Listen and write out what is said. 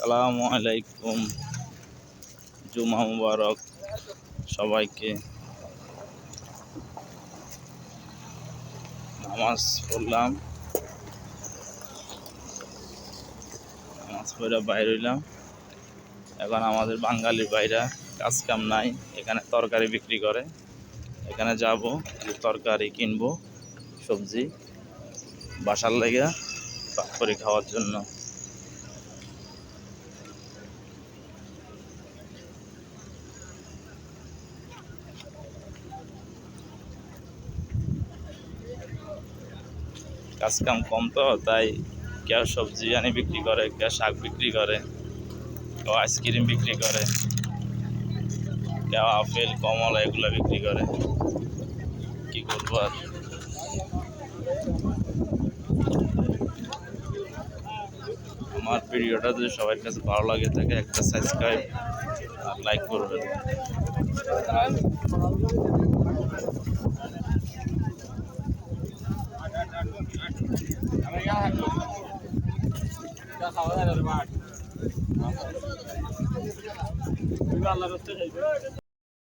আসসালামু আলাইকুম। জুমা মুবারক সবাইকে। নামাজ পড়লাম, নামাজ পড়ে বাইরে হইলাম। এখন আমাদের বাঙালির বাইরা কাজ কাম নাই, এখানে তরকারি বিক্রি করে। এখানে যাব, তরকারি কিনবো, সবজি বাসার লেগে করে খাওয়ার জন্য। কাজ কাম কম তো, তাই কেউ সবজি আনি বিক্রি করে, কেউ শাক বিক্রি করে, কেউ আইসক্রিম বিক্রি করে, কেউ আপেল কমলা এগুলো বিক্রি করে। কি করবো আর। আমার ভিডিওটা যদি সবার কাছে ভালো লাগে থাকে, একটা সাবস্ক্রাইব আর লাইক করবেন।